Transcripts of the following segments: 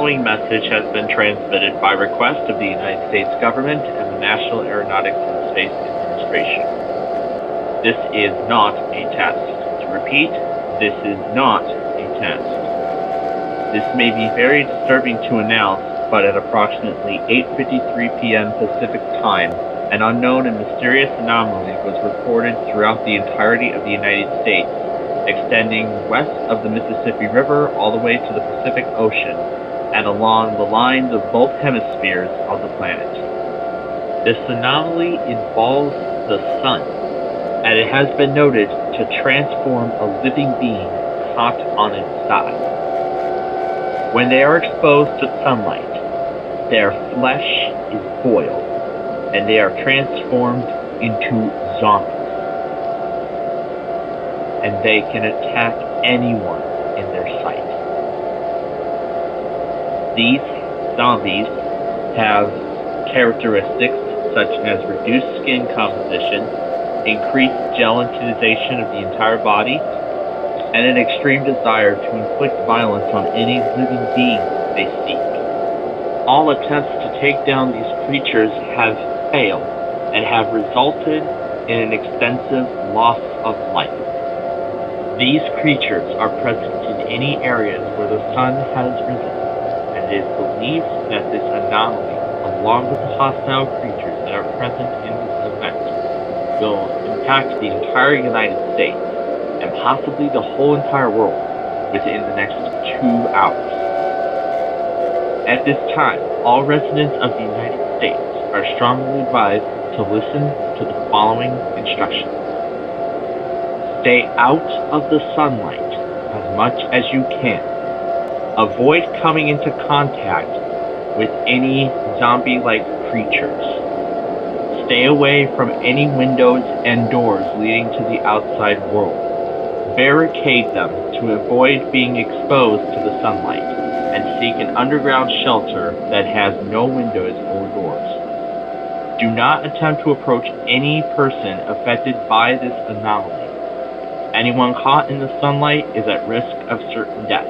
following message has been transmitted by request of the United States government and the National Aeronautics and Space Administration. This is not a test. To repeat, this is not a test. This may be very disturbing to announce, but at approximately 8:53 p.m. Pacific Time, an unknown and mysterious anomaly was reported throughout the entirety of the United States, extending west of the Mississippi River all the way to the Pacific Ocean, and along the lines of both hemispheres of the planet. This anomaly involves the sun, and it has been noted to transform a living being hot on its side. When they are exposed to sunlight, their flesh is boiled, and they are transformed into zombies. And they can attack anyone in their sight. These zombies have characteristics such as reduced skin composition, increased gelatinization of the entire body, and an extreme desire to inflict violence on any living being they seek. All attempts to take down these creatures have failed and have resulted in an extensive loss of life. These creatures are present in any areas where the sun has risen, and it is believed that this anomaly, along with the hostile creatures that are present in this event, will impact the entire United States, and possibly the whole entire world, within the next 2 hours. At this time, all residents of the United States are strongly advised to listen to the following instructions. Stay out of the sunlight as much as you can. Avoid coming into contact with any zombie-like creatures. Stay away from any windows and doors leading to the outside world. Barricade them to avoid being exposed to the sunlight, and seek an underground shelter that has no windows or doors. Do not attempt to approach any person affected by this anomaly. Anyone caught in the sunlight is at risk of certain death.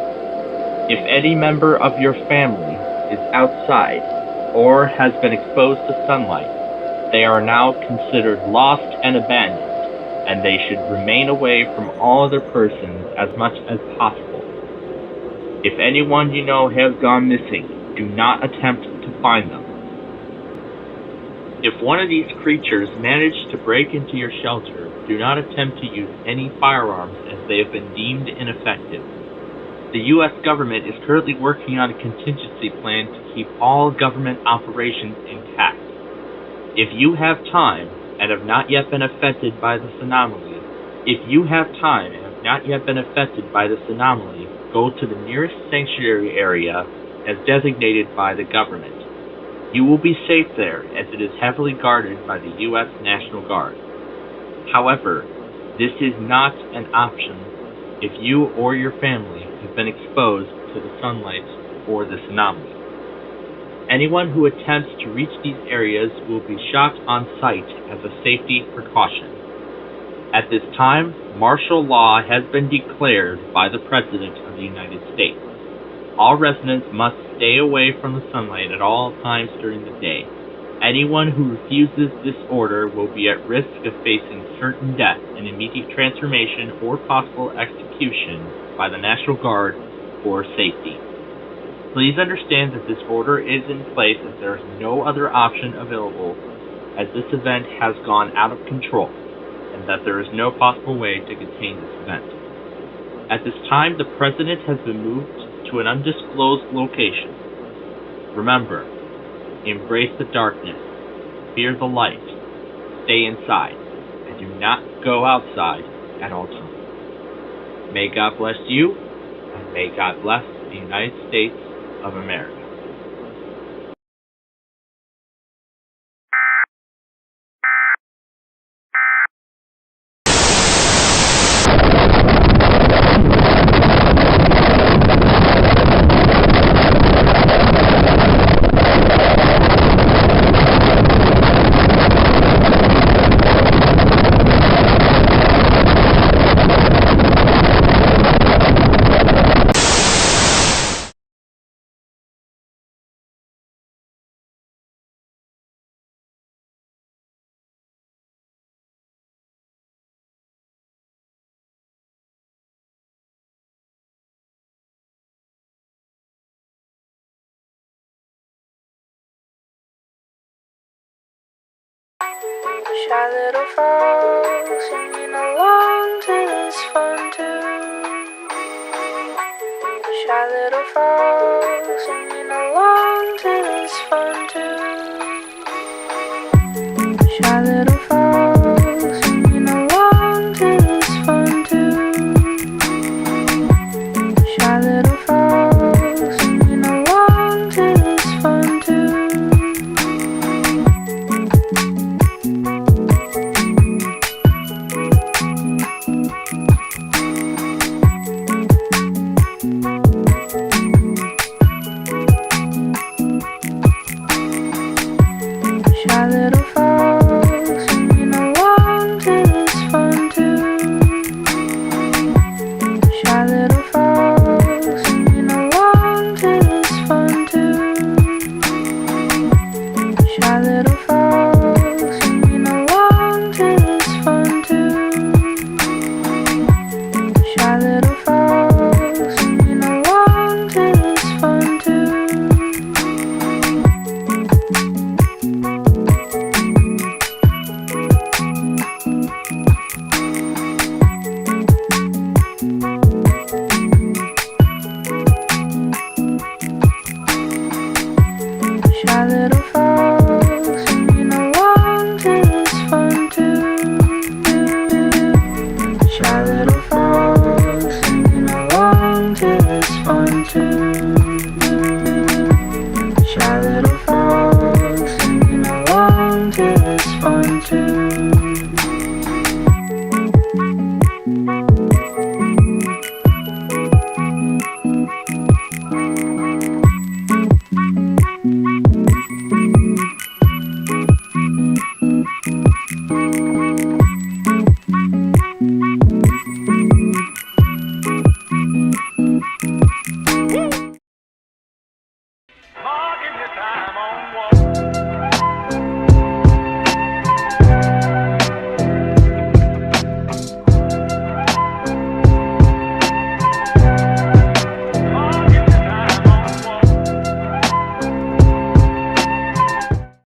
If any member of your family is outside or has been exposed to sunlight, they are now considered lost and abandoned, and they should remain away from all other persons as much as possible. If anyone you know has gone missing, do not attempt to find them. If one of these creatures managed to break into your shelter, do not attempt to use any firearms as they have been deemed ineffective. The U.S. government is currently working on a contingency plan to keep all government operations intact. If you have time and have not yet been affected by this anomaly, go to the nearest sanctuary area as designated by the government. You will be safe there, as it is heavily guarded by the U.S. National Guard. However, this is not an option if you or your family have been exposed to the sunlight or this anomaly. Anyone who attempts to reach these areas will be shot on sight as a safety precaution. At this time, martial law has been declared by the President of the United States. All residents must stay away from the sunlight at all times during the day. Anyone who refuses this order will be at risk of facing certain death and immediate transformation or possible execution by the National Guard for safety. Please understand that this order is in place as there is no other option available, as this event has gone out of control, and that there is no possible way to contain this event. At this time, the President has been moved to an undisclosed location. Remember, embrace the darkness, fear the light, stay inside, and do not go outside at all times. May God bless you, and may God bless the United States of America. Shy little frog singing along to this fun tune. Shy little frog singing along to this fun tune. Shy little frog singing along to this fun tune. Shy little frog singing along to this fun tune. Shy little frog singing along to this fun tune. Shy little frog singing along to this fun tune. Shy little frog singing along to this fun tune. Shy little frog singing along to this fun tune. Shy little frog singing along to this fun tune. Shy little frog singing along to this fun tune. Shy little frog singing along to this fun tune.